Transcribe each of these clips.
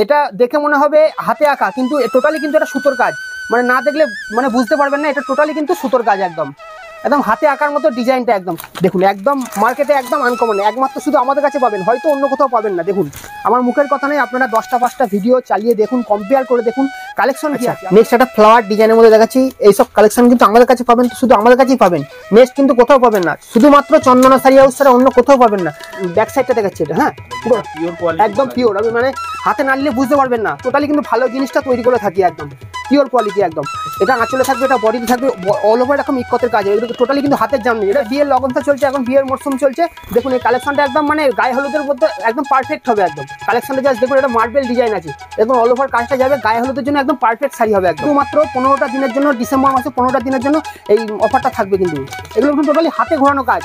এটা দেখে মনে হবে হাতে আঁকা, কিন্তু টোটালি কিন্তু এটা সুতোর কাজ। মানে না দেখলে মানে বুঝতে পারবেন না, এটা টোটালি কিন্তু সুতোর কাজ, একদম একদম হাতে আঁকার মতো ডিজাইনটা একদম। দেখুন একদম মার্কেটে একদম আনকমন, একমাত্র শুধু আমাদের কাছে পাবেন, হয়তো অন্য কোথাও পাবেন না। দেখুন আমার মুখের কথা নেই, আপনারা 10টা 5টা ভিডিও চালিয়ে দেখুন, কম্পেয়ার করে দেখুন কালেকশন কি আছে। নেক্সট একটা ফ্লাওয়ার ডিজাইনের মধ্যে দেখাচ্ছি, এইসব কালেকশন কিন্তু আমাদের কাছে পাবেন, শুধু আমাদের কাছেই পাবেন, নেক্সট কিন্তু কোথাও পাবেন না, শুধুমাত্র চন্দনা শাড়ি হাউস ছাড়া অন্য কোথাও পাবেন না। ব্যাক সাইডটা দেখাচ্ছি এটা, হ্যাঁ পুরো একদম পিওর, আমি মানে হাতে না নিলে বুঝতে পারবেন না, টোটালি কিন্তু ভালো জিনিসটা তৈরি করে থাকি, একদম পিওর কোয়ালিটি একদম। এটা আঁচলে থাকবে, এটা বডিতে থাকবে, অল ওভার এরকম ইক্কতের কাজ, এগুলো টোটালি কিন্তু হাতের জাম নেই। এটা বিয়ের লগনটা চলছে, এখন বিয়ের মরশুম চলছে। দেখুন এই কালেকশনটা একদম মানে গায়ে হলুদের মধ্যে একদম পারফেক্ট হবে একদম। কালেকশনটা জাস্ট দেখুন, এটা মার্বেল ডিজাইন আছে, এবং অল ওভার কাজটা যাবে, গায়ে হলুদের জন্য একদম পারফেক্ট শাড়ি হবে একদম। মাত্র 15টা দিনের জন্য, ডিসেম্বর মাসে 15টা দিনের জন্য এই অফারটা থাকবে। কিন্তু এগুলো কিন্তু টোটালি হাতে ঘোরানো কাজ,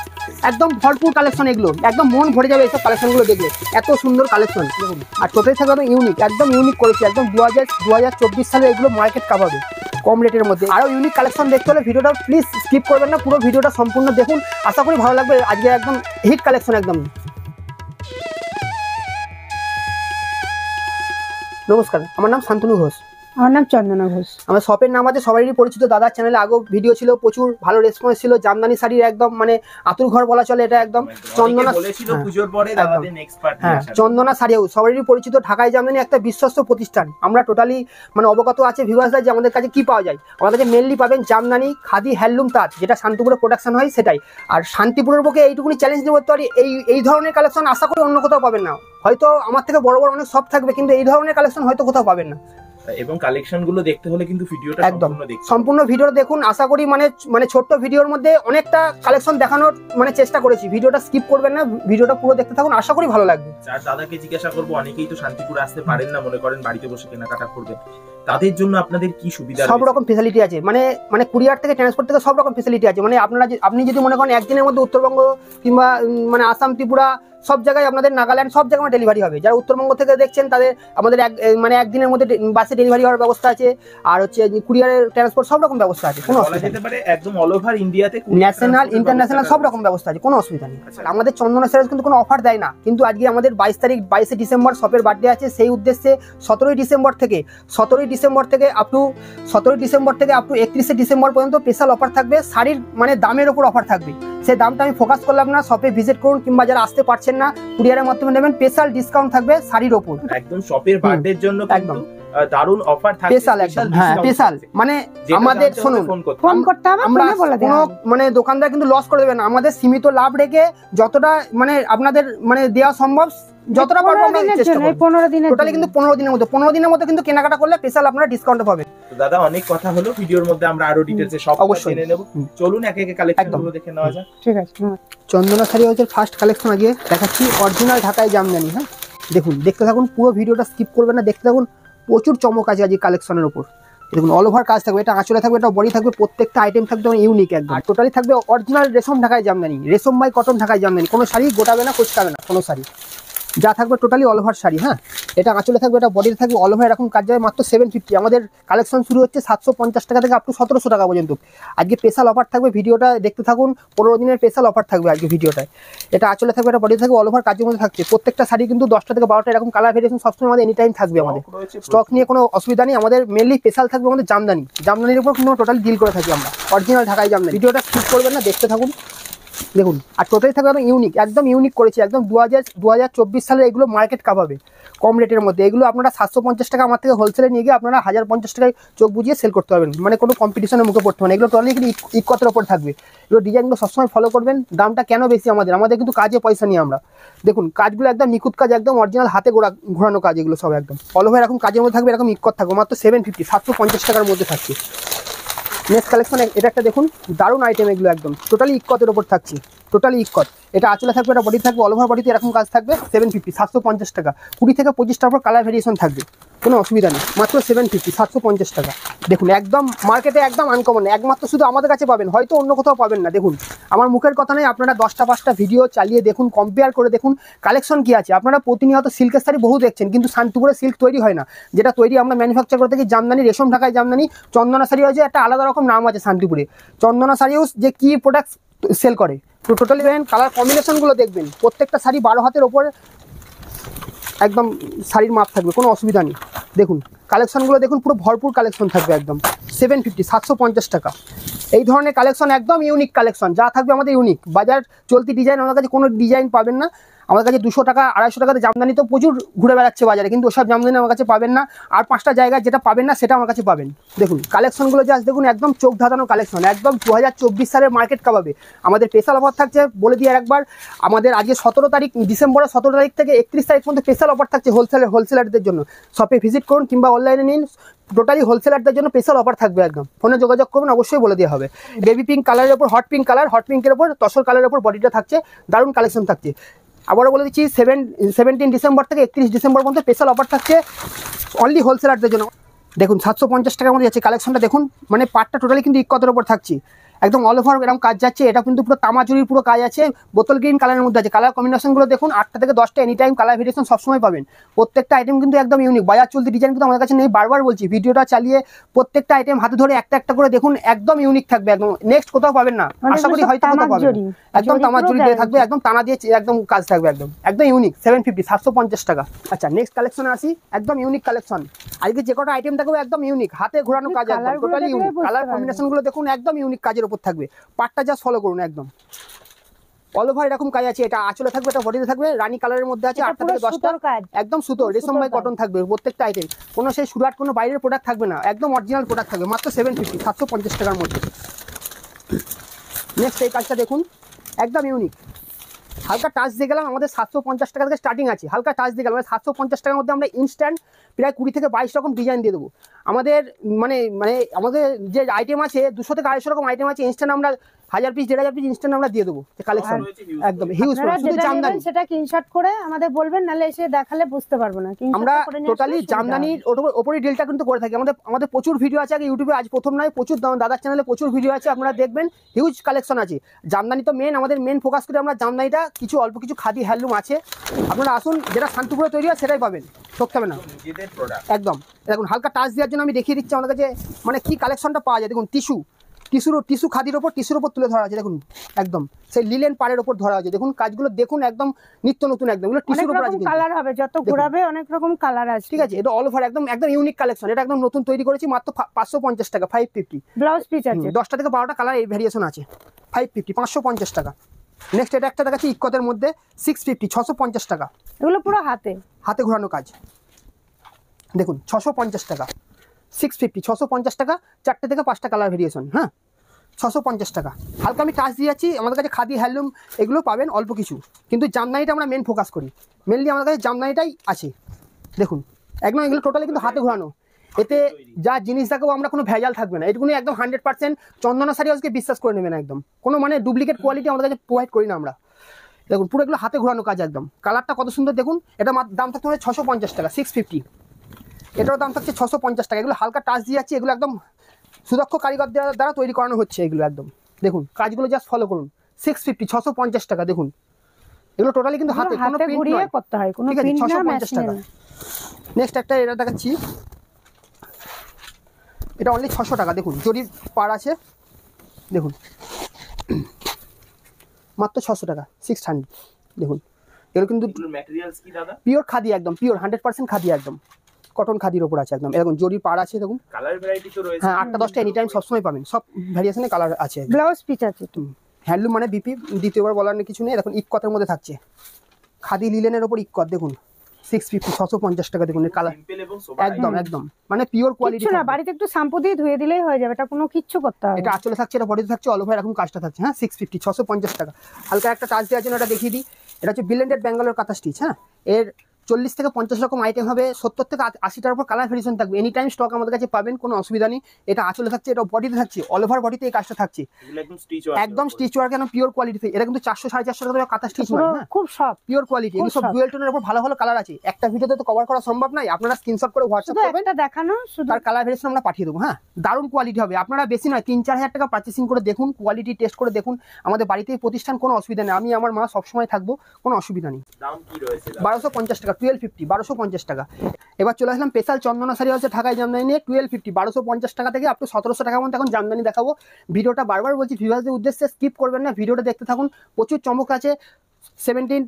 একদম ভরপুর কালেকশন, এগুলো একদম মন ভরে যাবে এইসব কালেকশনগুলো দেখলে, এত সুন্দর কালেকশন দেখুন। আর টোটালি থাকবে একদম ইউনিক, একদম ইউনিক করেছি, একদম 2024 সালে এগুলো মার্কেট কাভাবে কম রেটের মধ্যে। আরও ইউনিক কালেকশন দেখতে হলে ভিডিওটা প্লিজ স্কিপ করবেন না, পুরো ভিডিওটা সম্পূর্ণ দেখুন, আশা করি ভালো লাগবে। আজকে একদম হিট কালেকশন একদম। নমস্কার, আমার নাম শান্তনু ঘোষ। আমার নাম চন্দনা ঘোষ। আমার শপের নাম আছে সবারই পরিচিত, দাদার চ্যানেলে আগেও ভিডিও ছিল, প্রচুর ভালো রেসপন্স ছিল। জামদানি শাড়ির একদম মানে আতুর ঘর বলা চলে এটা, একদম চন্দনা চন্দনা শাড়ি হাউস সবারই পরিচিত, ঢাকায় জামদানি একটা বিশ্বস্ত প্রতিষ্ঠান। আমরা টোটালি মানে অবগত আছে ভিউয়ার্সরা যে আমাদের কাছে কি পাওয়া যায়। আমাদের কাছে মেনলি পাবেন জামদানি, খাদি, হ্যান্ডলুম, তাঁত, যেটা শান্তিপুরে প্রোডাকশন হয় সেটাই। আর শান্তিপুরের পক্ষে এইটুকুনি চ্যালেঞ্জ নিয়ে বলতে পারি, এই ধরনের কালেকশন আশা করি অন্য কোথাও পাবেন না। হয়তো আমার থেকে বড় বড় অনেক শপ থাকবে, কিন্তু এই ধরনের কালেকশন হয়তো কোথাও পাবেন না। এবং কালেকশন গুলো দেখতে হলে কিন্তু ভিডিওটা একদম সম্পূর্ণ ভিডিওটা দেখুন। আশা করি মানে ছোট্ট ভিডিওর মধ্যে অনেকটা কালেকশন দেখানোর মানে চেষ্টা করেছি। ভিডিওটা স্কিপ করবেন না, ভিডিওটা পুরো দেখতে থাকুন, আশা করি ভালো লাগবে। আর দাদাকে জিজ্ঞাসা করবো, অনেকেই তো শান্তিপুরে আসতে পারেন না, মনে করেন বাড়িতে বসে কেনাকাটা করবেন, তাদের জন্য আপনাদের কি সুবিধা? সব রকম ফ্যাসিলিটি আছে, মানে কুরিয়ার থেকে, ট্রান্সপোর্ট থেকে সব রকম ফ্যাসিলিটি আছে। মানে আপনি যদি মনে করেন একদিনের মধ্যে উত্তরবঙ্গ কিংবা মানে আসাম, ত্রিপুরা সব জায়গায়, আপনাদের নাগাল্যান্ড সব জায়গায় ডেলিভারি হবে। যারা উত্তরবঙ্গ থেকে দেখছেন তাদের আমাদের মানে একদিনের মধ্যে বাসে ডেলিভারি হওয়ার ব্যবস্থা আছে, আর হচ্ছে কুরিয়ারের ট্রান্সপোর্ট সব রকম ব্যবস্থা আছে, কোনো অসুবিধা নেই। একদম অল ওভার ইন্ডিয়াতে ন্যাশনাল ইন্টারন্যাশনাল সব রকম ব্যবস্থা আছে, কোনো অসুবিধা নেই। আমাদের চন্দনা শাড়ি কিন্তু কোনো অফার দেয় না, কিন্তু আজকে আমাদের 22 ডিসেম্বর শপের বার্থডে আছে, সেই উদ্দেশ্যে 17 ডিসেম্বর থেকে আপ টু 31 ডিসেম্বর পর্যন্ত স্পেশাল অফার থাকবে। শাড়ির মানে দামের উপর অফার থাকবে, সেই দামটা আমি ফোকাস করলাম না। শপে ভিজিট করুন, কিংবা যারা আসতে পারছেন না কুরিয়ারের মাধ্যমে নেবেন, স্পেশাল ডিসকাউন্ট থাকবে শাড়ির উপর। একদম শপের বার্থডের জন্য একদম দারুণ অফার থাকবে, স্পেশাল একদম। হ্যাঁ স্পেশাল, মানে আমাদের শুনুন, ফোন করতে হবে, আমরা কোনো মানে দোকানদার কিন্তু লস করে দেবে না। আমাদের সীমিত লাভ রেখে যতটা মানে আপনাদের মানে দেওয়া সম্ভব, যতটা পারবো আমরা চেষ্টা করব। 15 দিনের টোটালি কিন্তু 15 দিনের মধ্যে কিন্তু কেনাকাটা করলে স্পেশাল আপনারা ডিসকাউন্ট পাবেন। তো দাদা অনেক কথা হলো, ভিডিওর মধ্যে আমরা আরো ডিটেইলসে সব অবশ্যই জেনে নেব। চলুন একে একে কালেকশনগুলো দেখে নেওয়া যাক। ঠিক আছে। চন্দনা শাড়ি হাউসের ফার্স্ট কালেকশন আজকে দেখাচ্ছি, অরিজিনাল ঢাকায় জামদানি। হ্যাঁ দেখুন, দেখতে থাকুন, পুরো ভিডিওটা স্কিপ করবেন না, দেখতে থাকুন, প্রচুর চমক আছে আজকে কালেকশনের উপর। দেখুন অল ওভার কাজ থাকবে, এটা আঁচলে থাকবে, এটা বডি থাকবে, প্রত্যেকটা আইটেম থাকবে ইউনিক একদম। আর টোটালি থাকবে অরিজিনাল রেশম ঢাকায় জামদানি, রেশম বাই কটন ঢাকায় জামদানি, কোনো শাড়ি গোটাবে না, কুচকাবে না কোনো শাড়ি, যা থাকবে টোটালি অল ওভার শাড়ি। হ্যাঁ এটা আঁচলে থাকবে, এটা বডিতে থাকবে, অল ওভার এরকম কাজ যাবে মাত্র 750। আমাদের কালেকশন শুরু হচ্ছে 750 টাকা থেকে আপ টু 1700 টাকা পর্যন্ত। আজকে স্পেশাল অফার থাকবে, ভিডিওটা দেখতে থাকুন, 15 দিনের স্পেশাল অফার থাকবে আজকে ভিডিওটায়। এটা আঁচলে থাকবে, এটা বডিতে থাকবে, অল ওভার কাজের মধ্যে থাকছে। প্রত্যেকটা শাড়ি কিন্তু 10টা থেকে 12টা এরকম কালার ভেরিয়েশন সবসময় আমাদের এনি টাইম থাকবে। আমাদের স্টক নিয়ে কোনো অসুবিধা নেই। আমাদের মেনলি স্পেশাল থাকবে আমাদের জামদানির উপর কোনো টোটালি ডিল করে থাকি আমরা, অরিজিনাল ঢাকায় জামদানি। ভিডিওটা স্কিপ করবেন না, দেখতে থাকুন দেখুন। আর টোটালি থাকবে একদম ইউনিক, একদম ইউনিক করেছি, একদম 2024 সালে এগুলো মার্কেট কাভাবে কম রেটের মধ্যে। এগুলো আপনারা 750 টাকা আমার থেকে হোলসেলে নিয়ে গিয়ে আপনারা 1050 টাকায় চোখ বুঝিয়ে সেল করতে পারবেন, মানে কোনো কম্পিটিশনের মুখে পড়তে হবে না। এগুলো টোটালি কিন্তু ইক্কতের ওপর থাকবে। এগুলো ডিজাইনগুলো সবসময় ফলো করবেন। দামটা কেন বেশি আমাদের কিন্তু কাজে পয়সা নিয়ে আমরা। দেখুন কাজগুলো একদম নিখুঁত কাজ, একদম অরিজিনাল হাতে ঘোরানো কাজ, এগুলো সব একদম অল ওভার এরকম কাজের মধ্যে থাকবে, এরকম ইক্কত থাকবে মাত্র 750 টাকার মধ্যে থাকছে। নেক্সট কালেকশন এটা একটা দেখুন, দারুণ আইটেম এগুলো, একদম টোটালি ইক্কতের ওপর থাকছে, টোটালি ইক্কত। এটা আঁচলে থাকবে, এটা বডি থাকবে, অল ওভার বডিতে এরকম কাজ থাকবে। 750 টাকা, 20 থেকে 25টার উপর কালার ভেরিয়েশন থাকবে, কোনো অসুবিধা নেই, মাত্র 750 টাকা। দেখুন একদম মার্কেটে একদম আনকমন, একমাত্র শুধু আমাদের কাছে পাবেন, হয়তো অন্য কোথাও পাবেন না। দেখুন আমার মুখের কথা নেই, আপনারা 10টা 5টা ভিডিও চালিয়ে দেখুন, কম্পেয়ার করে দেখুন কালেকশন কি আছে। আপনারা প্রতিনিয়ত সিল্কের শাড়ি বহু দেখছেন, কিন্তু শান্তিপুরে সিল্ক তৈরি হয় না, যেটা তৈরি আমরা ম্যানুফ্যাকচার করে থাকি জামদানি, রেশম ঢাকায় জামদানি। চন্দনা শাড়ি হাউসে একটা আলাদা রকম নাম আছে শান্তিপুরে। চন্দনা শাড়ি হাউস যে কি প্রোডাক্ট সেল করে, তো টোটালি দেখেন কালার কম্বিনেশনগুলো দেখবেন, প্রত্যেকটা শাড়ি 12 হাতের ওপরে একদম শাড়ির মাপ থাকবে, কোনো অসুবিধা নেই। দেখুন কালেকশনগুলো দেখুন, পুরো ভরপুর কালেকশন থাকবে একদম। 750 750 টাকা। এই ধরনের কালেকশন একদম ইউনিক কালেকশন, যা থাকবে আমাদের ইউনিক। বাজার চলতি ডিজাইন আমাদের কাছে কোনো ডিজাইন পাবেন না। আমার কাছে 200 টাকা 250 টাকাতে জামদানি তো প্রচুর ঘুরে বেড়াচ্ছে বাজারে, কিন্তু ওসব জামদানি আমার কাছে পাবেন না। আর 5টা জায়গায় যেটা পাবেন না সেটা আমার কাছে পাবেন। দেখুন কালেকশনগুলো জাস্ট দেখুন, একদম চোখ ধাঁধানো কালেকশন, একদম 2024 সালের মার্কেট কাবাবে। আমাদের স্পেশাল অফার থাকছে, বলে দিয়ে একবার, আমাদের আজকে 17 তারিখ ডিসেম্বরের 17 তারিখ থেকে 31 তারিখ পর্যন্ত স্পেশাল অফার থাকছে হোলসেলারদের জন্য। শপে ভিজিট করুন কিংবা অনলাইনে নিন, টোটালি হোলসেলারদের জন্য স্পেশাল অফার থাকবে একদম। ফোনে যোগাযোগ করুন, অবশ্যই বলে দেওয়া হবে। বেবি পিঙ্ক কালারের ওপর হট পিঙ্ক কালার, হট পিঙ্কের ওপর তসর কালারের ওপর বডিটা থাকছে, দারুণ কালেকশন থাকছে। আবারও বলে দিচ্ছি 17 ডিসেম্বর থেকে 31 ডিসেম্বর পর্যন্ত স্পেশাল অফার থাকছে অনলি হোলসেলারদের জন্য। দেখুন 750 টাকার মধ্যে যাচ্ছে কালেকশনটা, দেখুন মানে পাটটা টোটালি কিন্তু ইক্কতের ওপর থাকছে, একদম অল ওভার এরকম কাজ যাচ্ছে। এটা কিন্তু পুরো তামাজুরির পুরো কাজ আছে, বোতল গ্রিন কালারের মধ্যে আছে। কালার কম্বিনেশনগুলো দেখুন, 8টা থেকে 10টা এনি টাইম কালার ভেরিয়েশন সবসময় পাবেন। প্রত্যেকটা আইটেম কিন্তু একদম ইউনিক, বাজার চলতি ডিজাইন কিন্তু আমাদের কাছে নেই। বারবার বলছি, ভিডিওটা চালিয়ে প্রত্যেকটা আইটেম হাতে ধরে একটা একটা করে দেখুন, একদম ইউনিক থাকবে, একদম নেক্সট কোথাও পাবেন না, আশা করি হয়তো কোথাও পাবেন। একদম তামাজুরি দিয়ে থাকবে, একদম টানা দিয়ে একদম কাজ থাকবে, একদম একদম ইউনিক। 750 750 টাকা। আচ্ছা নেক্সট কালেকশনে আসি, একদম ইউনিক কালেকশন। আজকে যে কটা আইটেম থাকবে একদম ইউনিক, হাতে ঘোরানো কাজ, একদম টোটালি ইউনিক। কালার কম্বিনেশনগুলো দেখুন, একদম ইউনিক কাজের উপর থাকবে। পাটটা জাস্ট ফলো করুন, একদম অল ওভার এরকম কাজ আছে। এটা আঁচলে থাকবে, এটা বডিতে থাকবে, রানী কালারের মধ্যে আছে। 8টা থেকে 10টা একদম সুতো, রেশম বাই কটন থাকবে প্রত্যেকটা আইটেম। কোনো সেই সুরাট, কোনো বাইরের প্রোডাক্ট থাকবে না, একদম অরিজিনাল প্রোডাক্ট থাকবে। মাত্র 750 750 টাকার মধ্যে। নেক্সট এই কাজটা দেখুন, একদম ইউনিক। হালকা টাচ দিয়ে গেলাম, আমাদের 750 টাকা থেকে স্টার্টিং আছে। হালকা টাচ দিয়ে গেলাম, 750 টাকার মধ্যে আমরা ইনস্ট্যান্ট প্রায় 20 থেকে 22 রকম ডিজাইন দিয়ে দেবো। আমাদের মানে আমাদের যে আইটেম আছে 200 থেকে 250 রকম আইটেম আছে, ইনস্ট্যান্ট আমরা 1000 পিস 1500 পিস ইনস্ট্যান্ট আমরা দিয়ে দেবো কালেকশন, একদম হিউজ। শুধু জামদানি সেটা স্ক্রিনশট করে আমাদের বলবেন, নালে এসে দেখালে বুঝতে পারবো না। আমরা টোটালি জামদানির ওপরই ডিলটা কিন্তু করে থাকি। আমাদের প্রচুর ভিডিও আছে, আগে ইউটিউবে আজ প্রথম নয়, প্রচুর দাদার চ্যানেলে প্রচুর ভিডিও আছে, আপনারা দেখবেন, হিউজ কালেকশন আছে। জামদানি তো আমাদের মেন ফোকাস করে আমরা জামদানিটা, কিছু অল্প কিছু খাদি হ্যান্ডলুম আছে। আপনারা আসুন, যেটা শান্তিপুরে তৈরি হয় সেটাই পাবেন, ঠকতে হবে না একদম। দেখুন হালকা টাচ দেওয়ার জন্য আমি দেখিয়ে দিচ্ছি আমাদের কাছে মানে কি কালেকশনটা পাওয়া যায়। দেখুন টিস্যু খাদির ওপর, টিস্যুর ওপর তুলে ধরা আছে। দেখুন একদম সেই লিলেন পাড়ের ওপর ধরা আছে। দেখুন কাজগুলো দেখুন, একদম নিত্য নতুন, একদম এগুলো টিস্যুর উপর আছে। কালার হবে, যত ঘোরাবে অনেক রকম কালার আছে, ঠিক আছে। এটা অল ওভার একদম ইউনিক কালেকশন। এটা একদম নতুন তৈরি করেছি, মাত্র 550 টাকা 550। ব্লাউজ পিস আছে 10টা থেকে 12টা কালার এই ভেরিয়েশন আছে। 550 550 টাকা। নেক্সট এটা একটা দেখাচ্ছি ইক্কতের মধ্যে 650 650 টাকা। এগুলো পুরো হাতে ঘোরানো কাজ। দেখুন 650 টাকা 650 650 টাকা। 4টে থেকে 5টা কালার ভেরিয়েশন, হ্যাঁ 650 টাকা। হালকা আমি টাচ দিয়ে যাচ্ছি, আমাদের কাছে খাদি হ্যান্ডলুম এগুলো পাবেন অল্প কিছু, কিন্তু জামদানিটা আমরা মেন ফোকাস করি। মেনলি আমাদের কাছে জামদানিটাই আছে। দেখুন একদম এগুলো টোটালি কিন্তু হাতে ঘোরানো। এতে যা জিনিস দেখাবো আমরা, কোনো ভেজাল থাকবে না। এটুকুনি একদম 100% চন্দনা শাড়ি আজকে বিশ্বাস করে নেবেন, একদম কোনো মানে ডুপ্লিকেট কোয়ালিটি আমাদের কাছে প্রোভাইড করি না আমরা। দেখুন পুরো এগুলো হাতে ঘোরানো কাজ, একদম কালারটা কত সুন্দর দেখুন। এটা দাম থাকতে হবে 650 টাকা 650। এটারও দাম থাকছে 650 টাকা। এগুলো হালকা টাচ দিয়ে যাচ্ছে, এগুলো একদম সুদক্ষ কারিগর দ্বারা তৈরি করানো হচ্ছে এগুলো, একদম দেখুন কাজগুলো জাস্ট ফলো করুন। 650 650 টাকা। দেখুন এগুলো টোটালি কিন্তু হাতে, কোনো প্রিন্ট নয়, করতে হয়, কোনো ঠিক আছে। প্রিন্ট না, 650 টাকা। নেক্সট একটা এটা দেখাচ্ছি, এটা অনলি 600 টাকা। দেখুন জরির পাড় আছে, দেখুন মাত্র 600 টাকা 600। দেখুন এগুলো কিন্তু পিওর খাদি, একদম পিওর 100% খাদি, একদম কটন খাদির ওপর আছে, একদম এরকম জরির পাড় আছে। দেখুন কালার ভ্যারাইটি তো রয়েছে, হ্যাঁ 8টা 10টা এনি টাইম সবসময় পাবেন, সব ভ্যারিয়েশনে কালার আছে। ব্লাউজ পিস আছে, হ্যান্ডলুম মানে বিপি, দ্বিতীয়বার বলার কিছু নেই। দেখুন ইক্কতের মধ্যে থাকছে, খাদি লিলেনের ওপর ইক্কত। দেখুন 650 650 টাকা। দেখুন এর কালার একদম মানে পিওর কোয়ালিটি না। বাড়িতে একটু শ্যাম্পু দিয়ে ধুয়ে দিলেই হয়ে যাবে, এটা কোনো কিচ্ছু করতে হবে। এটা আঁচলে থাকছে, এটা বডিতে থাকছে, অল ওভার এরকম কাজটা থাকছে, হ্যাঁ 650 650 টাকা। হালকা একটা টাচ দেওয়ার জন্য এটা দেখিয়ে দিই। এটা হচ্ছে ব্লেন্ডেড ব্যাঙ্গালোর কাঁথা স্টিচ, হ্যাঁ এর 40 থেকে 50 রকম আইটেম হবে, 70 থেকে 80টার উপর কালার ভেরিয়েশন থাকবে। এনি টাইম স্টক আমাদের কাছে পাবেন, কোনো অসুবিধা নেই। এটা আঁচলে থাকছে, এটা বডিতে থাকছে, অল ওভার বডিতে এই কাজটা থাকছে, একদম স্টিচ ওয়ার্ক, কেন পিওর কোয়ালিটি। এটা কিন্তু 400 450 টাকা কাঁথা স্টিচ নয়, হ্যাঁ খুব সফট পিওর কোয়ালিটি। এগুলো সব ডুয়েল টোনের উপর ভালো ভালো কালার আছে। একটা ভিডিওতে তো কভার করা সম্ভব নয়, আপনারা স্ক্রিনশট করে হোয়াটসঅ্যাপ করবেন, এটা দেখানো শুধু, তার কালার ভেরিয়েশন আমরা পাঠিয়ে দেবো। হ্যাঁ দারুণ কোয়ালিটি হবে। আপনারা বেশি নয় 3-4 হাজার টাকা পারচেসিং করে দেখুন, কোয়ালিটি টেস্ট করে দেখুন। আমাদের বাড়িতে প্রতিষ্ঠান, কোনো অসুবিধা নেই। আমি আমার মা সবসময় থাকবো, কোনো অসুবিধা নেই। দাম কি রয়েছে? 1250 টাকা 1250 1250 টাকা। এবার চলে আসলাম স্পেশাল চন্দনা শাড়ি হচ্ছে ঢাকায় জামদানি নিয়ে 1250 1250 টাকা থেকে আপ টু 1700 টাকা পর্যন্ত এখন জামদানি দেখাবো। ভিডিওটা বারবার বলছি ভিউয়ারদের উদ্দেশ্যে স্কিপ করবেন না, ভিডিওটা দেখতে থাকুন, প্রচুর চমক আছে। 17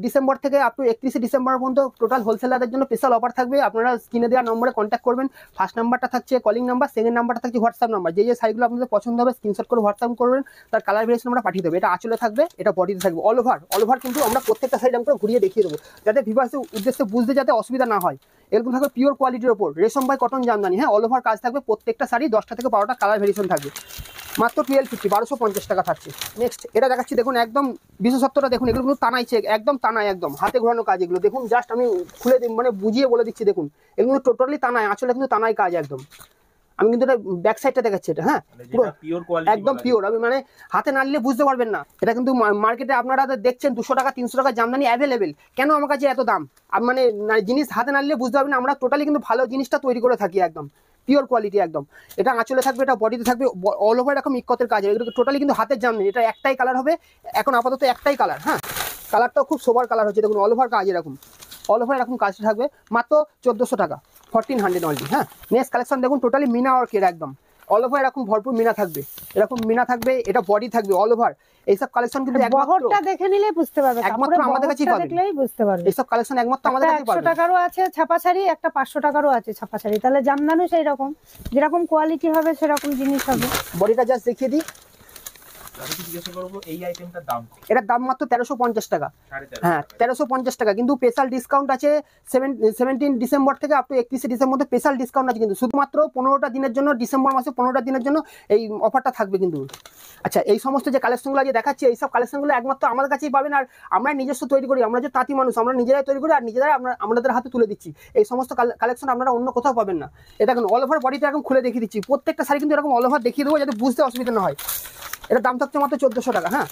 ডিসেম্বর থেকে আপ টু 31 ডিসেম্বর পর্যন্ত টোটাল হোলসেলারদের জন্য স্পেশাল অফার থাকবে। আপনারা স্ক্রিনে দেওয়া নম্বরে কন্ট্যাক্ট করবেন। ফার্স্ট নাম্বারটা থাকছে কলিং নাম্বার, সেকেন্ড নাম্বারটা থাকছে হোয়াটসঅ্যাপ নাম্বার। যে শাড়িগুলো আপনাদের পছন্দ হবে স্ক্রিনশট করে হোয়াটসঅ্যাপ করবেন, তার কালার ভেরিয়েশন আমরা পাঠিয়ে দেবো। এটা আঁচলে থাকবে, এটা বডিতে থাকবে। অল ওভার কিন্তু আমরা প্রত্যেকটা সাইড আমরা ঘুরিয়ে দেখিয়ে দেবো, যাতে ভিউয়ার্সের উদ্দেশ্যে বুঝতে যাতে অসুবিধা না হয়। এরকম থাকবে পিওর কোয়ালিটির ওপর রেশম বাই কটন জামদানি। হ্যাঁ, অল ওভার কাজ থাকবে। প্রত্যেকটা শাড়ি 10টা থেকে 12টা কালার ভেরিয়েশন থাকবে। মাত্র 1250, 1250 টাকা থাকছে। নেক্সট এটা দেখাচ্ছি, দেখুন একদম বিশেষত্বটা দেখুন। এগুলো কিন্তু টানাই চেক, একদম টানায়, একদম হাতে ঘোরানো কাজ। এগুলো দেখুন, জাস্ট আমি খুলে মানে বুঝিয়ে বলে দিচ্ছি। দেখুন এগুলো টোটালি টানায়, আসলে কিন্তু টানাই কাজ একদম। আমি কিন্তু এটা ব্যাক সাইডটা দেখাচ্ছি, এটা হ্যাঁ পুরো একদম পিওর। আমি মানে হাতে না নিলে বুঝতে পারবেন না। এটা কিন্তু মার্কেটে আপনারা দেখছেন 200 টাকা 300 টাকা জামদানি অ্যাভেলেবেল। কেন আমার কাছে এত দাম? মানে জিনিস হাতে না নিলে বুঝতে পারবেন না। আমরা টোটালি কিন্তু ভালো জিনিসটা তৈরি করে থাকি, একদম পিওর কোয়ালিটি একদম। এটা আঁচলে থাকবে, এটা বডিতে থাকবে, অল ওভার এরকম ইক্কতের কাজ। এগুলো টোটালি কিন্তু হাতের জামদানি। এটা একটাই কালার হবে এখন আপাতত, একটাই কালার। হ্যাঁ, কালারটাও খুব সোবার কালার হচ্ছে। দেখুন অল ওভার কাজ, এরকম অল ওভার এরকম কাজটা থাকবে। মাত্র 1400 টাকা, 1400 অনলি। হ্যাঁ, নেক্সট কালেকশন দেখুন, টোটালি মিনা ওয়ার্কের একদম অল ওভার এরকম ভরপুর মিনা থাকবে, এরকম মিনা থাকবে। এটা বডি থাকবে অল ওভার। এইসব কালেকশন কিন্তু বহরটা দেখে নিলে বুঝতে পারবে, একমাত্র আমাদের কাছেই পাবেন। দেখলেই বুঝতে পারবে। এইসব কালেকশন একমাত্র আমাদের কাছেই পাবেন। 100 টাকারও আছে ছাপা শাড়ি, একটা 500 টাকারও আছে ছাপা শাড়ি। তাহলে জামদানি সেই রকম, যেরকম কোয়ালিটি হবে সেরকম জিনিস হবে। বডিটা জাস্ট দেখিয়ে দিই। এই আইটেমটার দাম, এটার দাম মাত্র 1350 টাকা। হ্যাঁ, 1350 টাকা। কিন্তু স্পেশাল ডিসকাউন্ট আছে 17 ডিসেম্বর থেকে আপ টু 31 ডিসেম্বর মধ্যে স্পেশাল ডিসকাউন্ট আছে। কিন্তু শুধুমাত্র 15টা দিনের জন্য, ডিসেম্বর মাসে 15টা দিনের জন্য এই অফারটা থাকবে কিন্তু। আচ্ছা, এই সমস্ত যে কালেকশনগুলো যে দেখাচ্ছি, এইসব কালেকশনগুলো একমাত্র আমাদের কাছেই পাবেন। আর আমরা নিজস্ব তৈরি করি, আমরা যে তাঁতি মানুষ, আমরা নিজেরাই তৈরি করি আর নিজেরাই আমাদের হাতে তুলে দিচ্ছি। এই সমস্ত কালেকশন আপনারা অন্য কোথাও পাবেন না। এটা দেখুন অল ওভার বডিতে এরকম খুলে দেখিয়ে দিচ্ছি। প্রত্যেকটা শাড়ি কিন্তু এরকম অল ওভার দেখিয়ে দেবো, যাতে বুঝতে অসুবিধা না হয়। এটার দাম থাকছে মাত্র 1400 টাকা। হ্যাঁ,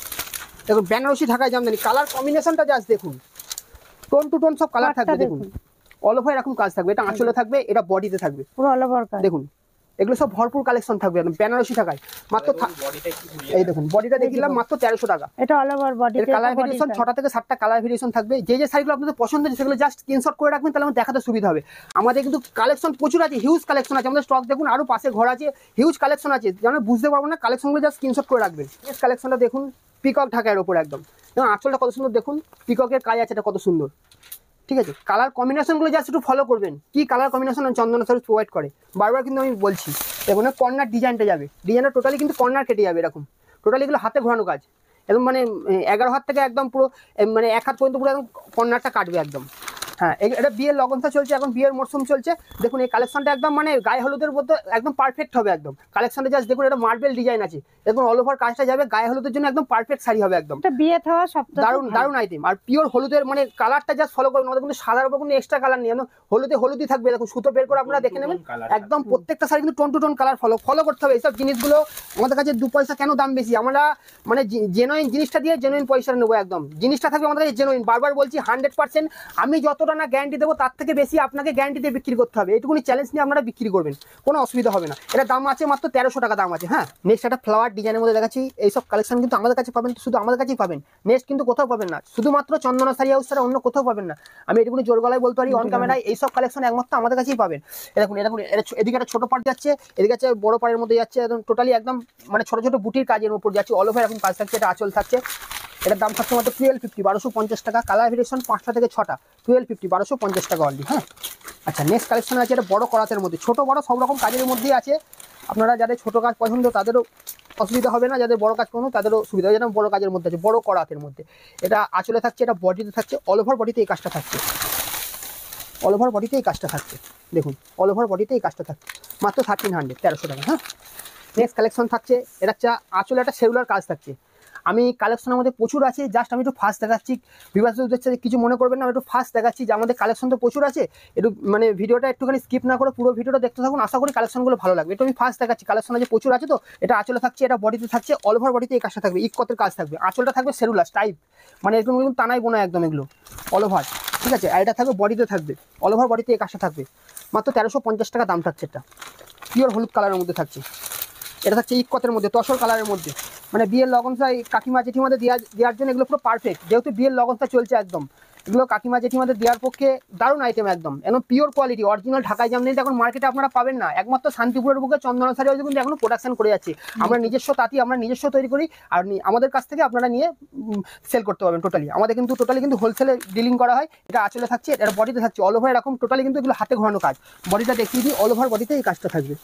দেখুন বেনারসি ঢাকায় জামদানি, কালার কম্বিনেশনটা জাস্ট দেখুন, টোন টু টোন সব কালার থাকবে। দেখুন অল ওভার এরকম কাজ থাকবে। এটা আঁচলে থাকবে, এটা বডিতে থাকবে পুরো অল ওভার কাজ। দেখুন এগুলো সব ভরপুর কালেকশন থাকবে বেনারসি ঢাকায়। মাত্র এই দেখুন বডিটা দেখিলাম মাত্র 1300 টাকা। এটা অল ওভার বডি। এর কালার ভেরিয়েশন 6টা থেকে 7টা কালার ভেরিয়েশন থাকবে। যে শাড়িগুলো আপনাদের পছন্দ হচ্ছে সেগুলো জাস্ট স্ক্রিনশট করে রাখবেন, তাহলে আমার দেখাতে সুবিধা হবে। আমাদের কিন্তু কালেকশন প্রচুর আছে, হিউজ কালেকশন আছে। আমাদের স্টক দেখুন আরো পাশে ঘর আছে, হিউজ কালেকশন আছে। যেন বুঝতে পারবো না, কালেকশনগুলো জাস্ট স্ক্রিনশট করে রাখবেন। নেক্সট কালেকশনটা দেখুন, পিকক ঢাকার উপর একদম। এবং আঁচলটা কত সুন্দর দেখুন, পিককের কাজ আছে, এটা কত সুন্দর। ঠিক আছে, কালার কম্বিনেশনগুলো জাস্ট একটু ফলো করবেন। কি কালার কম্বিনেশন চন্দনা স্যার প্রোভাইড করে, বারবার কিন্তু আমি বলছি। দেখুন কর্নার ডিজাইনটা যাবে, ডিজাইনটা টোটালি কিন্তু কর্নার কেটে যাবে এরকম। টোটালি এগুলো হাতে ঘোরানো কাজ, একদম মানে 11 হাত থেকে একদম পুরো মানে 1 হাত পর্যন্ত পুরো একদম কর্নারটা কাটবে একদম। হ্যাঁ, এটা বিয়ের লগনটা চলছে, এখন বিয়ের মরশুম চলছে। দেখুন এই কালেকশনটা একদম মানে গায়ে হলুদের মধ্যে একদম পারফেক্ট হবে একদম। কালেকশনটা জাস্ট দেখুন, এটা মার্বেল ডিজাইন আছে। দেখুন অল ওভার কাজটা যাবে, গায়ে হলুদের জন্য একদম পারফেক্ট শাড়ি হবে একদম। এটা বিয়ে থাওয়া সবটা দারুণ দারুণ আইটেম। আর পিওর হলুদের মানে কালারটা জাস্ট ফলো করুন। আমাদের কিন্তু সাদার উপর কোনো এক্সট্রা কালার নেই, একদম হলুদি থাকবে। দেখুন সুতো বের করে আপনারা দেখে নেবেন, একদম প্রত্যেকটা শাড়ি কিন্তু tone to tone colour follow করতে হবে। এইসব জিনিসগুলো আমাদের কাছে 2 পয়সা কেন দাম বেশি, আমরা মানে জেনুইন জিনিসটা দিয়ে জেনুইন পয়সা নেবো একদম। জিনিসটা থাকবে আমাদের কাছে জেনুইন। বারবার বলছি 100%। আমি যতটা না গ্যারান্টি দেবো তার থেকে বেশি আপনাকে গ্যারান্টি দিয়ে বিক্রি করতে হবে। এইটুকুনি চ্যালেঞ্জ নিয়ে আপনারা বিক্রি করবেন, কোনো অসুবিধা হবে না। এটা দাম আছে মাত্র 1300 টাকা দাম আছে। হ্যাঁ, নেক্সট একটা ফ্লাওয়ার ডিজাইনের মধ্যে দেখাচ্ছি। এইসব কালেকশন কিন্তু আমাদের কাছে পাবেন, শুধু আমাদের কাছেই পাবেন। নেক্সট কিন্তু কোথাও পাবেন না, শুধুমাত্র চন্দনা শাড়ি হাউস ছাড়া অন্য কোথাও পাবেন না। আমি এটুকুনি জোর গলায় বলতে পারি অন ক্যামেরায়, এইসব কালেকশন একমাত্র আমাদের কাছেই পাবেন। দেখুন এদিকে একটা ছোট পাড় যাচ্ছে, এদিকে আছে বড় পাড়ের মধ্যে যাচ্ছে। একদম টোটালি একদম মানে ছোট ছোট বুটির কাজের উপর যাচ্ছে, অল ওভার এরকম কাজ থাকছে। এটা আঁচল থাকছে। এটার দাম থাকছে মাত্র 1250, 1250 টাকা। কালার ভেরিয়েশন 5টা থেকে 6টা, 1250, 1250 টাকা অনলি। হ্যাঁ, আচ্ছা নেক্সট কালেকশন আছে, এটা বড় করাতের মধ্যে, ছোট বড় সব রকম কাজের মধ্যেই আছে। আপনারা যাদের ছোট কাজ পছন্দ তাদেরও অসুবিধা হবে না, যাদের বড় কাজ পছন্দ তাদেরও সুবিধা হবে। যেমন বড় কাজের মধ্যে আছে, বড় করাতের মধ্যে। এটা আঁচলে থাকছে, এটা বডিতে থাকছে, অল ওভার বডিতে এই কাজটা থাকছে। অল ওভার বডিতে এই কাজটা থাকছে। দেখুন অল ওভার বডিতে এই কাজটা থাকছে মাত্র 1300, 1300 টাকা। হ্যাঁ, নেক্সট কালেকশন থাকছে, এটা হচ্ছে আঁচলে একটা সেলুলার কাজ থাকছে। আমি কালেকশনের মধ্যে প্রচুর আছে, জাস্ট আমি একটু ফাস্ট দেখাচ্ছি। ভিউয়ার্সদের উদ্দেশ্যে কিছু মনে করবেন না, আমি একটু ফাস্ট দেখাচ্ছি যে আমাদের কালেকশন তো প্রচুর আছে। একটু মানে ভিডিওটা একটুখানি স্কিপ না করে পুরো ভিডিওটা দেখতে থাকুন, আশা করি কালেকশনগুলো ভালো লাগবে। একটু আমি ফাস্ট দেখাচ্ছি, কালেকশন আছে প্রচুর আছে। তো এটা আঁচলে থাকছে, এটা বডিতে থাকছে, অল ওভার বডিতে এই কাজটা থাকবে, ইকতের কাজ থাকবে। আঁচলটা থাকবে সেলুলার টাইপ, মানে এরকম টানাই বোনা একদম এগুলো অল ওভার। ঠিক আছে, আর এটা থাকবে বডিতে থাকবে, অল ওভার বডিতে এই কাজটা থাকবে। মাত্র 1350 টাকা দাম থাকছে। এটা পিওর হলুদ কালারের মধ্যে থাকছে। এটা থাকছে ইকতের মধ্যে, তসর কালারের মধ্যে। মানে বিয়ের লগনটা কাকিমা জেঠিমাদের দেওয়ার জন্য এগুলো পুরো পারফেক্ট, যেহেতু বিয়ের লগনটা চলছে একদম। এগুলো কাকিমা জেঠিমাদের দেওয়ার পক্ষে দারুণ আইটেম, একদম পিওর কোয়ালিটি অরিজিনাল ঢাকায় জামদানি এখন মার্কেটে আপনারা পাবেন না, একমাত্র শান্তিপুরের বুকে চন্দনা শাড়ি হয়তো কিন্তু এখনো প্রোডাকশন করে যাচ্ছে। আমরা নিজস্ব তাঁতি আমরা নিজস্ব তৈরি করি, আর আমাদের কাছ থেকে আপনারা নিয়ে সেল করতে পারবেন। টোটালি আমাদের কিন্তু হোলসেলে ডিলিং করা হয়। এটা আঁচলে থাকছে, এটা বডিতে থাকছে, অল ওভার এরকম টোটালি কিন্তু এগুলো হাতে ঘোরানো কাজ। বডিটা দেখিয়ে দিই, অল ওভার বডিতে এই কাজটা থাকবে,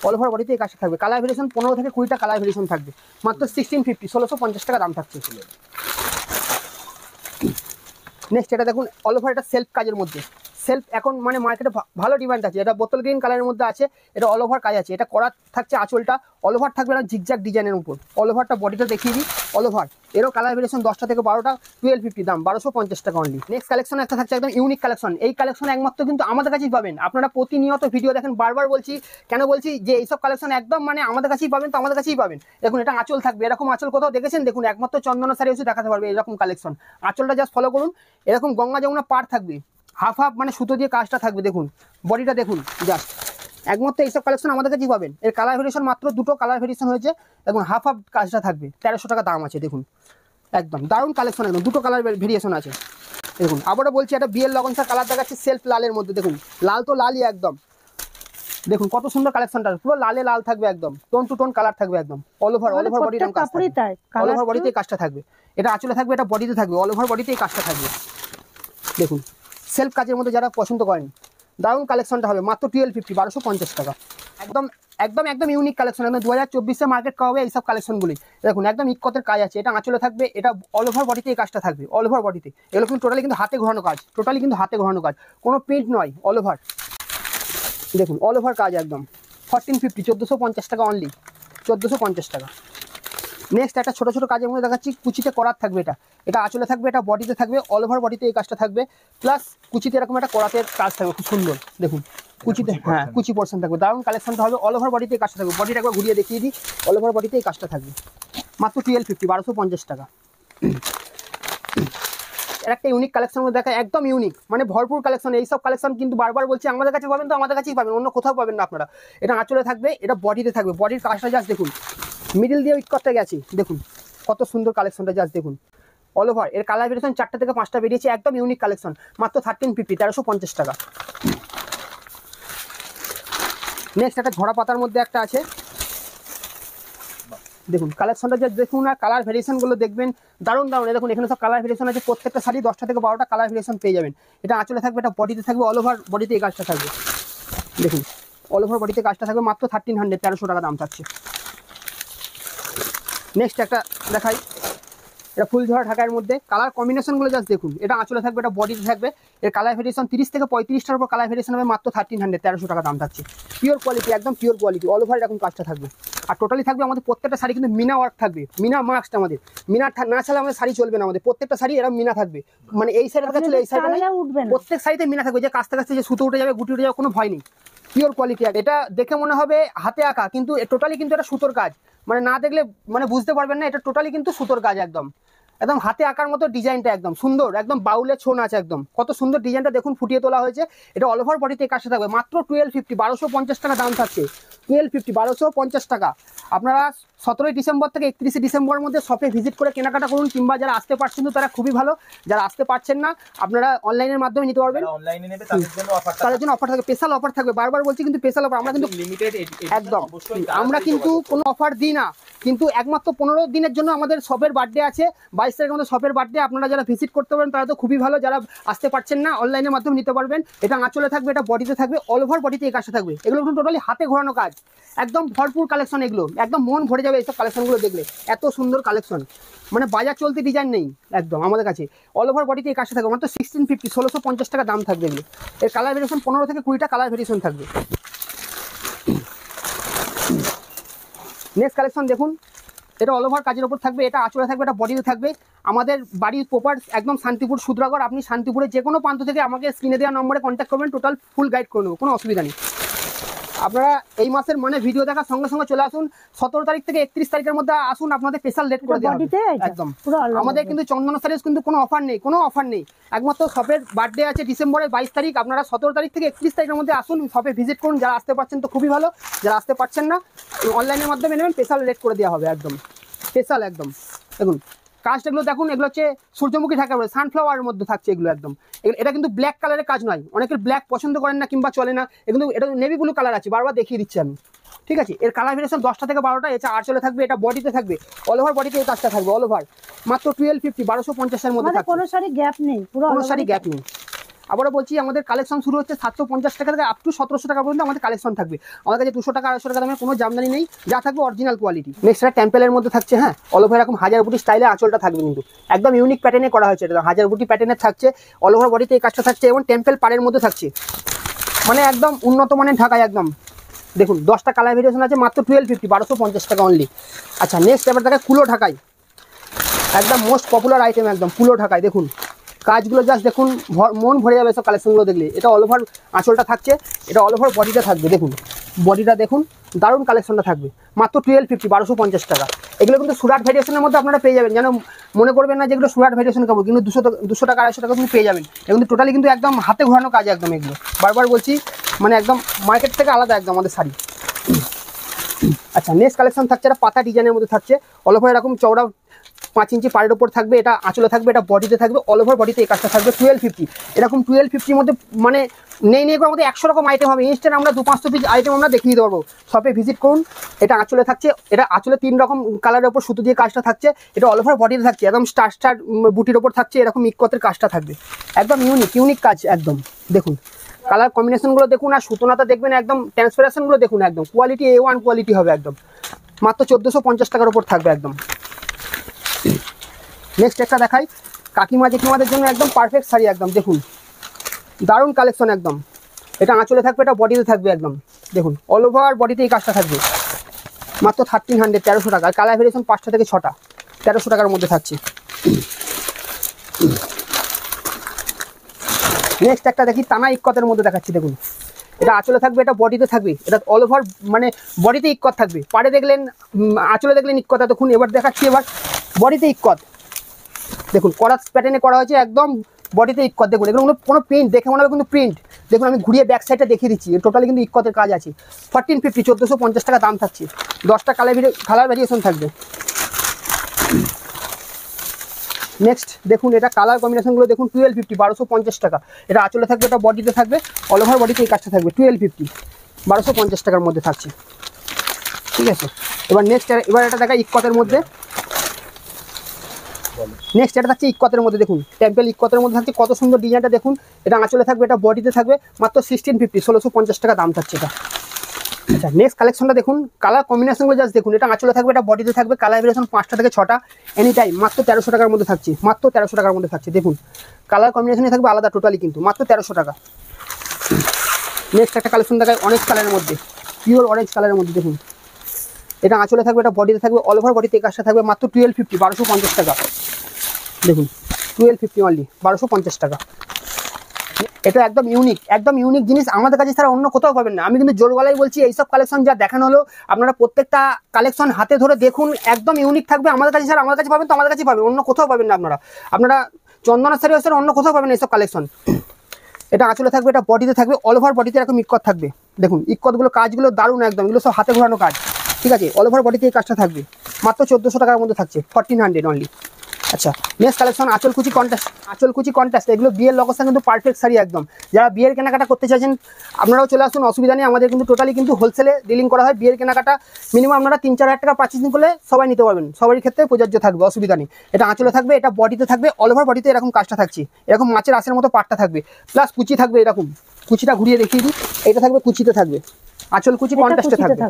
অল ওভার বডিতে এই কাজটা থাকবে। কালার ভেরিয়েশন 15 থেকে 20টা কালার ভেরিয়েশন থাকবে, মাত্র 1650 1650 টাকা দাম থাকছে। নেক্সট এটা দেখুন, অল ওভার এটা সেলফ কাজের মধ্যে, সেলফ এখন মানে মার্কেটে ভালো ডিমান্ড আছে। এটা বোতল গ্রিন কালারের মধ্যে আছে, এটা অল ওভার কাজ আছে। এটা করা থাকছে আঁচলটা, অল ওভার থাকবে না জিগজ্যাগ ডিজাইনের উপর। অল ওভারটা বডিটা দেখিয়ে দিই, অল ওভার এরও কালার ভেরিয়েশন 10টা থেকে 12টা, 1250 দাম, 1250 টাকা অনলি। নেক্সট কালেকশন একটা থাকছে একদম ইউনিক কালেকশন। এই কালেকশন একমাত্র কিন্তু আমাদের কাছেই পাবেন। আপনারা প্রতিনিয়ত ভিডিও দেখেন, বারবার বলছি কেন বলছি যে এইসব কালেকশন একদম মানে আমাদের কাছেই পাবেন, তো আমাদের কাছেই পাবেন। দেখুন এটা আঁচল থাকবে, এরকম আঁচল কোথাও দেখেছেন? দেখুন একমাত্র চন্দনা শাড়ি এসে দেখাতে পারবে এরকম কালেকশন। আঁচলটা জাস্ট ফলো করুন, এরকম গঙ্গা যমুনা পার থাকবে, হাফ হাফ মানে সুতো দিয়ে কাজটা থাকবে। দেখুন বডিটা দেখুন, জাস্ট একমাত্র এইসব কালেকশন আমাদের কাছেই পাবেন। এর কালার ভেরিয়েশন মাত্র 2টো কালার ভেরিয়েশন হয়েছে, দেখুন হাফ হাফ কাজটা থাকবে, 1300 টাকা দাম আছে। দেখুন একদম দারুণ কালেকশন, একদম 2টো কালার ভেরিয়েশন আছে। দেখুন আবারও বলছি, একটা বিয়ের লগনসার কালার দেখাচ্ছে সেলফ লালের মধ্যে। দেখুন লাল তো লালই একদম, দেখুন কত সুন্দর কালেকশনটা, পুরো লালে লাল থাকবে, একদম টোন টু টোন কালার থাকবে, একদম অল ওভার বডি রং কাজ থাকবে, অল ওভার বডিতে কাজটা থাকবে। এটা আঁচলে থাকবে, এটা বডিতে থাকবে, অল ওভার বডিতে কাজটা থাকবে। দেখুন সেলফ কাজের মধ্যে যারা পছন্দ করেন, দারুণ কালেকশনটা হবে, মাত্র 1250 1250 টাকা। একদম একদম একদম ইউনিক কালেকশন, একদম 2024-এ মার্কেট করা হবে এইসব কালেকশনগুলি। দেখুন একদম ইকতের কাজ আছে, এটা আঁচলে থাকবে, এটা অল ওভার বডিতে এই কাজটা থাকবে, অল ওভার বডিতে। এগুলো কিন্তু টোটালি কিন্তু হাতে ঘোরানো কাজ, টোটালি কিন্তু হাতে ঘোরানো কাজ, কোনো প্রিন্ট নয়, অল ওভার। দেখুন অল ওভার কাজ একদম 1450 1450 টাকা অনলি, 1450 টাকা। নেক্সট একটা ছোটো ছোটো কাজের মধ্যে দেখাচ্ছি, কুচিতে করার থাকবে, এটা আঁচলে থাকবে, এটা বডিতে থাকবে, অল ওভার বডিতে এই কাজটা থাকবে, প্লাস কুচিতে এরকম একটা করাতে কাজ থাকবে, খুব সুন্দর। দেখুন কুচিতে, হ্যাঁ কুচি পোর্শন থাকবে, দারুণ কালেকশনটা হবে। অল ওভার বডিতে এই কাজটা থাকবে, বডিটা একবার ঘুরিয়ে দেখিয়ে দিই, অল ওভার বডিতে এই কাজটা থাকবে, মাত্র 1250 1250 টাকা। একটা ইউনিক কালেকশন দেখা, একদম ইউনিক মানে ভরপুর কালেকশন। এইসব কালেকশন কিন্তু বারবার বলছি আমাদের কাছে পাবেন, তো আমাদের কাছেই পাবেন, অন্য কোথাও পাবেন না আপনারা। এটা আঁচলে থাকবে, এটা বডিতে থাকবে, বডির কাজটা জাস্ট দেখুন, মিডিল দিয়ে উইক করতে গেছি, দেখুন কত সুন্দর কালেকশনটা জাস্ট দেখুন। অল ওভার এর কালার ভেরিয়েশন 4টা থেকে 5টা বেরিয়েছে, একদম ইউনিক কালেকশন, মাত্র 1350 1350 টাকা। নেক্সট একটা ঝরা পাতার মধ্যে একটা আছে, দেখুন কালেকশনটা যে দেখুন, আর কালার ভেরিয়েশনগুলো দেখবেন দারুণ দারুণ। দেখুন এখানে সব কালার ভেরিয়েশন আছে, প্রত্যেকটা শাড়ি 10টা থেকে 12টা কালার ভেরিয়েশন পেয়ে যাবেন। এটা আঁচলে থাকবে, এটা বডিতে থাকবে, অল ওভার বডিতে এই কাজটা থাকবে। দেখুন অল ওভার বডিতে কাজটা থাকবে, মাত্র 1300 1300 টাকা দাম থাকছে। নেক্সট একটা দেখাই, এটা ফুলঝরা ঢাকার মধ্যে, কালার কম্বিনেশনগুলো জাস্ট দেখুন। এটা আঁচলে থাকবে, এটা বডিতে থাকবে, এর কালার ভেরিয়েশন 30 থেকে 35টার উপর কালার ভেরিয়েশন হবে, মাত্র 1300 1300 টাকা দাম থাকছে। পিওর কোয়ালিটি, একদম পিওর কোয়ালিটি, অল ওভার এরকম কাজটা থাকবে। আর টোটালি থাকবে আমাদের প্রত্যেকটা শাড়ি কিন্তু মিনা ওয়ার্ক থাকবে, মিনা মাস্ট। আমাদের মিনা না ছাড়া আমাদের শাড়ি চলবে না, আমাদের প্রত্যেকটা শাড়ি এরকম মিনা থাকবে, মানে এই সাইডে থাকা ছিল এই সাইডে উঠবে, প্রত্যেক শাড়িতে মিনা থাকবে, যে কাছতে কাছতে যে সুতো উঠে যাবে, গুটি উঠে যাবে, কোনো ভয় নেই। পিওর কোয়ালিটি, এটা দেখে মনে হবে হাতে আঁকা, কিন্তু টোটালি কিন্তু এটা সুতোর কাজ, মানে না দেখলে মানে বুঝতে পারবেন না, এটা টোটালি কিন্তু সুতোর কাজ, একদম একদম হাতে আঁকার মতো ডিজাইনটা, একদম সুন্দর, একদম বাউলের ছোন আছে, একদম কত সুন্দর ডিজাইনটা দেখুন, ফুটিয়ে তোলা হয়েছে। এটা অল ওভার বডিতে কাজটা থাকবে, মাত্র 1250 1250 টাকা দাম থাকছে, 1250 1250 টাকা। আপনারা 17ই ডিসেম্বর থেকে 31শে ডিসেম্বরের মধ্যে শপে ভিজিট করে কেনাকাটা করুন, কিংবা যারা আসতে পারছেন তো তারা খুবই ভালো, যারা আসতে পারছেন না আপনারা অনলাইনের মাধ্যমে নিতে পারবেন। অনলাইনে নেবে তাদের জন্য অফার থাকবে, স্পেশাল অফার থাকবে, বারবার বলছি কিন্তু স্পেশাল অফার। আমরা কিন্তু লিমিটেড, একদম আমরা কিন্তু কোনো অফার দিই না, কিন্তু একমাত্র 15 দিনের জন্য আমাদের শপের বার্থডে আছে, 22 তারিখের মধ্যে শপের বার্থডে। আপনারা যারা ভিজিট করতে পারেন তারা তো খুবই ভালো, যারা আসতে পারছেন না অনলাইনের মাধ্যমে নিতে পারবেন। এটা আঁচলে থাকবে, এটা বডিতে থাকবে, অল ওভার বডিতে এই কাজটা থাকবে। এগুলো কিন্তু টোটালি হাতে ঘোরানো কাজ, একদম ভরপুর কালেকশন, এগুলো একদম মন ভরে যাবে এইসব কালেকশনগুলো দেখলে, এত সুন্দর কালেকশন, মানে বাজার চলতি ডিজাইন নেই একদম আমাদের কাছে। অল ওভার বডিতে এই কাজটা থাকবে, মাত্র 1650 1650 টাকা দাম থাকবে এগুলো। এর কালার ভেরিয়েশন 15 থেকে 20টা কালার ভেরিয়েশন থাকবে। নেক্সট কালেকশন দেখুন, এটা অল ওভার কাজের উপর থাকবে, এটা আঁচলে থাকবে, এটা বডিতে থাকবে। আমাদের বাড়ির প্রপার একদম শান্তিপুর সুদ্রাগড়, আপনি শান্তিপুরের যে কোনো প্রান্ত থেকে আমাকে স্ক্রিনে দেওয়া নম্বরে কন্ট্যাক্ট করবেন, টোটাল ফুল গাইড করে নেবো, কোনো অসুবিধা নেই। আপনারা এই মাসের মানে ভিডিও দেখার সঙ্গে সঙ্গে চলে আসুন, 17 তারিখ থেকে 31 তারিখের মধ্যে আসুন, আপনাদের স্পেশাল রেট করে দেওয়া হবে একদম। আমাদের কিন্তু চন্দনা শাড়ির কিন্তু কোনো অফার নেই, কোনো অফার নেই, একমাত্র শপের বার্থডে আছে ডিসেম্বরের 22 তারিখ। আপনারা 17 তারিখ থেকে 31 তারিখের মধ্যে আসুন, শপে ভিজিট করুন, যারা আসতে পারছেন তো খুবই ভালো, যারা আসতে পারছেন না অনলাইনের মাধ্যমে নেবেন, স্পেশাল রেট করে দেওয়া হবে একদম, স্পেশাল একদম। দেখুন কাজটাগুলো দেখুন, এগুলো হচ্ছে সূর্যমুখী ঢাকা সানফ্লাওয়ারের মধ্যে থাকছে এগুলো একদম। এটা কিন্তু ব্ল্যাক কালারের কাজ নয়, অনেকের ব্ল্যাক পছন্দ করেন না কিংবা চলে না, কিন্তু এটা নেভি ব্লু কালার আছে, বারবার দেখিয়ে দিচ্ছি আমি। ঠিক আছে, এর কালার ভেরিয়েশন 10টা থেকে 12টা। এটা আঁচলে থাকবে, এটা বডিতে থাকবে, অল ওভার বডিতে এই কাজটা থাকবে অল ওভার, মাত্র 1250 1250 এর মধ্যে মানে থাকবে। কোনো শাড়ি গ্যাপ নেই, পুরো কোনো শাড়ি গ্যাপ নেই। আবারও বলছি, আমাদের কালেকশন শুরু হচ্ছে 750 টাকা থেকে আপ টু 1700 টাকা পর্যন্ত আমাদের কালেকশন থাকবে। আমাদের কাছে 200 টাকা 250 টাকা দামের কোনো জামদানি নেই, যা থাকবে অরিজিনাল কোয়ালিটি। নেক্সট এটা টেম্পেলের মধ্যে থাকছে, হ্যাঁ অল ওভার এরকম হাজার বুটি স্টাইলে আঁচলটা থাকবে, কিন্তু একদম ইউনিক প্যাটার্নে করা হয়েছে। এটা হাজার বুটি প্যাটার্নের থাকছে, অল ওভার বডিতে এই কাজটা থাকছে এবং টেম্পেল পাড়ের মধ্যে থাকছে, মানে একদম উন্নত মানের ঢাকায় একদম। দেখুন 10টা কালার ভেরিয়েশন আছে, মাত্র 1250 1250 টাকা অনলি। আচ্ছা নেক্সট এবার দেখা কুলো ঢাকাই, একদম মোস্ট পপুলার আইটেম একদম কুলো ঢাকাই। দেখুন কাজগুলো জাস্ট দেখুন, মন ভরে যাবে সব কালেকশনগুলো দেখলে। এটা অল ওভার আঁচলটা থাকছে, এটা অল ওভার বডিটা থাকবে। দেখুন বডিটা দেখুন, দারুণ কালেকশনটা থাকবে, মাত্র 1250 1250 টাকা। এগুলো কিন্তু সুরাট ভেরিয়েশনের মধ্যে আপনারা পেয়ে যাবেন, যেন মনে করবেন না যেগুলো সুরাট ভেরিয়েশন খাবো, কিন্তু 200 টাকা 250 টাকা কিন্তু পেয়ে যাবেন। এগুলো কিন্তু টোটালি কিন্তু একদম হাতে ঘোরানো কাজ একদম, এগুলো বারবার বলছি, মানে একদম মার্কেট থেকে আলাদা একদম আমাদের শাড়ি। আচ্ছা নেক্সট কালেকশন থাকছে, এটা পাতা ডিজাইনের মধ্যে থাকছে, অল ওভার এরকম চওড়া 5 ইঞ্চি পাড়ের ওপর থাকবে, এটা আঁচলে থাকবে, এটা বডিতে থাকবে, অল ওভার বডিতে এই কাজটা থাকবে 1250। এরকম 1250 মধ্যে মানে নেই করে আমাদের 100 রকম আইটেম হবে, ইনস্ট্যান্ট আমরা 200-500 পিস আইটেম আমরা দেখিয়ে দিতে পারবো। শপে ভিজিট করুন। এটা আঁচলে থাকছে, এটা আঁচলে 3 রকম কালারের ওপর সুতো দিয়ে কাজটা থাকছে, এটা অল ওভার বডিতে থাকছে, একদম স্টার বুটির ওপর থাকছে, এরকম ইক্কতের কাজটা থাকবে, একদম ইউনিক কাজ একদম। দেখুন কালার কম্বিনেশনগুলো দেখুন, আর সুতোনাটা দেখবেন, একদম ট্রান্সপারেশনগুলো দেখুন, একদম কোয়ালিটি A1 কোয়ালিটি হবে একদম, মাত্র 1450 টাকার ওপর থাকবে একদম। নেক্সট একটা দেখাই, কাকিমা জেঠিমাদের জন্য একদম পারফেক্ট শাড়ি একদম। দেখুন দারুণ কালেকশন একদম, এটা আঁচলে থাকবে, এটা বডিতে থাকবে একদম। দেখুন অল ওভার বডিতে এই কাজটা থাকবে, মাত্র 1300 1300 টাকা। আর কালার ভেরিয়েশন 5টা থেকে 6টা 1300 টাকার মধ্যে থাকছে। নেক্সট একটা দেখি, টানা ইক্কতের মধ্যে দেখাচ্ছি। দেখুন এটা আঁচলে থাকবে, এটা বডিতে থাকবে, এটা অল ওভার মানে বডিতে ইক্কত থাকবে। পাড়ে দেখলেন, আঁচলে দেখলেন ইক্কত। দেখুন এবার দেখাচ্ছি, এবার বডিতে ইক্কত। দেখুন করা প্যাটার্নে করা হয়েছে, একদম বডিতে ইক্কত। দেখুন এগুলো কোনো প্রিন্ট দেখে মনে হবে কিন্তু প্রিন্ট। দেখুন আমি ঘুরিয়ে ব্যাক সাইডটা দেখিয়ে দিচ্ছি, টোটালি কিন্তু ইক্কতের কাজ আছে। 1450 1450 টাকা দাম থাকছে, 10টা কালার ভেরিয়েশন থাকবে। নেক্সট দেখুন, এটা কালার কম্বিনেশনগুলো দেখুন, 1250 1250 টাকা। এটা আঁচলে থাকবে, এটা বডিতে থাকবে, অল ওভার বডিতে এই কাজটা থাকবে, 1250 1250 টাকার মধ্যে থাকছে। ঠিক আছে, এবার নেক্সট এটা দেখা ইক্কতের মধ্যে। নেক্সট এটা থাকছে ইক্কতের মধ্যে। দেখুন টেম্পল ইক্কতের মধ্যে থাকছে, কত সুন্দর ডিজাইনটা দেখুন। এটা আঁচলে থাকবে, এটা বডিতে থাকবে, মাত্র 1650 1650 টাকা দাম থাকছে এটা। আচ্ছা নেক্সট কালেকশনটা দেখুন, কালার কম্বিনেশনগুলো জাস্ট দেখুন। এটা আঁচলে থাকবে, এটা বডিতে থাকবে, কালার ভেরিয়েশন 5টা থেকে 6টা এনি টাইম, মাত্র 1300 টাকার মধ্যে থাকছে, মাত্র 1300 টাকার মধ্যে থাকছে। দেখুন কালার কম্বিনেশনে থাকবে আলাদা টোটালি, কিন্তু মাত্র 1300 টাকা। নেক্সট একটা কালেকশন দেখায় অরেঞ্জ কালারের মধ্যে, পিওর অরেঞ্জ কালারের মধ্যে। দেখুন এটা আঁচলে থাকবে, এটা বডিতে থাকবে, অল ওভার বডিতে এই কাজটা থাকবে, মাত্র 1250 1250 টাকা। দেখুন 1250 অনলি, 1250 টাকা। এটা একদম ইউনিক জিনিস, আমাদের কাছে ছাড়া অন্য কোথাও পাবেন না। আমি কিন্তু জোর গলায় বলছি, এইসব কালেকশন যা দেখানো হলো, আপনারা প্রত্যেকটা কালেকশন হাতে ধরে দেখুন, একদম ইউনিক থাকবে। আমাদের কাছে ছাড়া, আমাদের কাছে পাবেন তো আমাদের কাছে পাবেন, অন্য কোথাও পাবেন না। আপনারা চন্দনা শাড়ি ছাড়া অন্য কোথাও পাবেন এইসব কালেকশন। এটা আঁচলে থাকবে, এটা বডিতে থাকবে, অল ওভার বডিতে এরকম ইক্কত থাকবে। দেখুন ইক্কতগুলো কাজগুলো দারুণ একদম, এগুলো সব হাতে ঘোরানো কাজ। ঠিক আছে, অল ওভার বডিতে এই কাজটা থাকবে, মাত্র 1400 টাকার মধ্যে থাকছে, 1400 অনলি। আচ্ছা নেক্সট কালেকশন আঁচলকুচি কন্ট্রাস্ট। এগুলো বিয়ের লোকেশন কিন্তু পারফেক্ট শাড়ি একদম। যারা বিয়ের কেনাকাটা করতে চাইছেন আপনারাও চলে আসুন, অসুবিধা নেই। আমাদের কিন্তু টোটালি কিন্তু হোলসেলে ডিলিং করা হয়। বিয়ের কেনাকাটা মিনিমাম আপনারা 3-4 হাজার টাকা পার্চেসিং করলে সবাই নিতে পারবেন, সবারই ক্ষেত্রে প্রযোজ্য থাকবে, অসুবিধা নেই। এটা আঁচলে থাকবে, এটা বডিতে থাকবে, অল ওভার বডিতে এরকম কাজটা থাকছে, এরকম মাছের আঁশের মতো পাটটা থাকবে, প্লাস কুচি থাকবে। এরকম কুচিটা ঘুরিয়ে দেখিয়ে দিই, এটা থাকবে কুচিতে থাকবে, আঁচল কুচি কন্ট্রাস্টে থাকবে।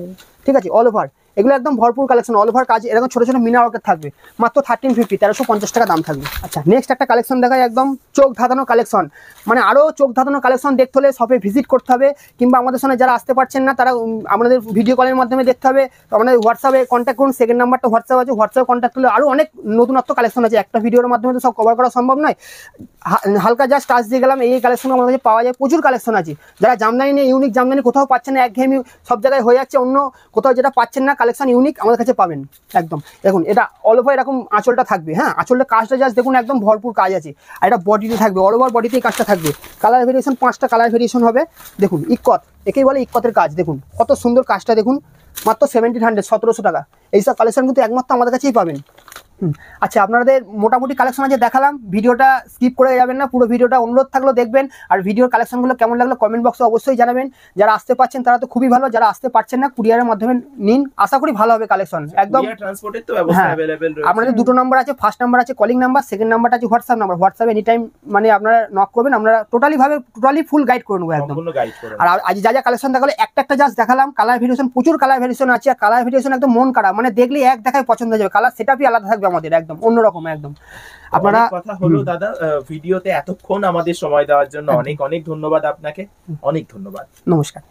ঠিক আছে, অল ওভার এগুলো একদম ভরপুর কালেকশন, অল ওভার কাজ, এরকম ছোট ছোট মিনা ওয়ার্কের থাকবে, মাত্র 1350 1350 টাকা দাম থাকবে। আচ্ছা নেক্সট একটা কালেকশন দেখায়, একদম চোখ ধাঁধানো কালেকশন। মানে আরও চোখ ধাঁধানো কালেকশন দেখতে হলে শপে ভিজিট করতে হবে, কিংবা আমাদের সঙ্গে যারা আসতে পারছেন না তারা আমাদের ভিডিও কলের মাধ্যমে দেখতে হবে। তো আমাদের হোয়াটসঅ্যাপে কন্ট্যাক্ট করুন, সেকেন্ড নাম্বারটা হোয়াটসঅ্যাপ আছে, হোয়াটসঅ্যাপে কন্ট্যাক্ট করলে আরও অনেক নতুনত্ব কালেকশন আছে। একটা ভিডিওর মাধ্যমে তো সব কভার করা সম্ভব নয়, হালকা জাস্ট টাচ দিয়ে গেলাম। এই কালেকশন আমাদের কাছে পাওয়া যায়, প্রচুর কালেকশন আছে। যারা জামদানি নিয়ে ইউনিক জামদানি কোথাও পাচ্ছেন না, একঘেয়েমি সব জায়গায় হয়ে যাচ্ছে, অন্য কোথাও যেটা পাচ্ছেন না কালেকশন ইউনিক আমাদের কাছে পাবেন একদম। দেখুন এটা অল ওভার এরকম আঁচলটা থাকবে, হ্যাঁ আঁচলের কাজটা জাস্ট দেখুন, একদম ভরপুর কাজ আছে। আর এটা বডিতে থাকবে, অল ওভার বডিতে এই কাজটা থাকবে। কালার ভেরিয়েশন 5টা কালার ভেরিয়েশন হবে। দেখুন ইক্কত, একেই বলে ইক্কতের কাজ। দেখুন কত সুন্দর কাজটা দেখুন, মাত্র 1700 1700 টাকা। এইসব কালেকশন কিন্তু একমাত্র আমাদের কাছেই পাবেন। আচ্ছা, আপনাদের মোটামুটি কালেকশন আছে দেখালাম, ভিডিওটা স্কিপ করে যাবেন না, পুরো ভিডিওটা অনুরোধ থাকলো দেখবেন। আর ভিডিওর কালেকশনগুলো কেমন লাগলো কমেন্ট বক্সে অবশ্যই জানাবেন। যারা আসতে পারছেন তারা তো খুবই ভালো, যারা আসতে পারছেন না কুরিয়ারের মাধ্যমে নিন, আশা করি ভালো হবে কালেকশন একদম। ট্রান্সপোর্টের তো ব্যবস্থা হ্যাঁ, अवेलेबल রয়েছে। আপনাদের দুটো নাম্বার আছে, ফার্স্ট নাম্বার আছে কলিং নাম্বার, সেকেন্ড নাম্বারটা আছে হোয়াটসঅ্যাপ নাম্বার। হোয়াটসঅ্যাপে এনি টাইম মানে আপনারা নক করবেন, আমরা টোটালি ফুল গাইড করে নেবো একদম। সম্পূর্ণ গাইড করে। আর আজ যা যা কালেকশন দেখালো একটা জাস্ট দেখালাম, কালার ভেরিয়েশন প্রচুর কালার ভেরিয়েশন আছে, আর কালার ভেরিয়েশন একদম মন কাড়া, মানে দেখলে এক দেখায় পছন্দ হয়ে যাবে, কালার সেটআপই আলাদা থাকবে আমাদের একদম অন্যরকম একদম। আপনারা কথা হলো দাদা, ভিডিওতে এতক্ষণ আমাদের সময় দেওয়ার জন্য অনেক অনেক ধন্যবাদ আপনাকে, অনেক ধন্যবাদ, নমস্কার।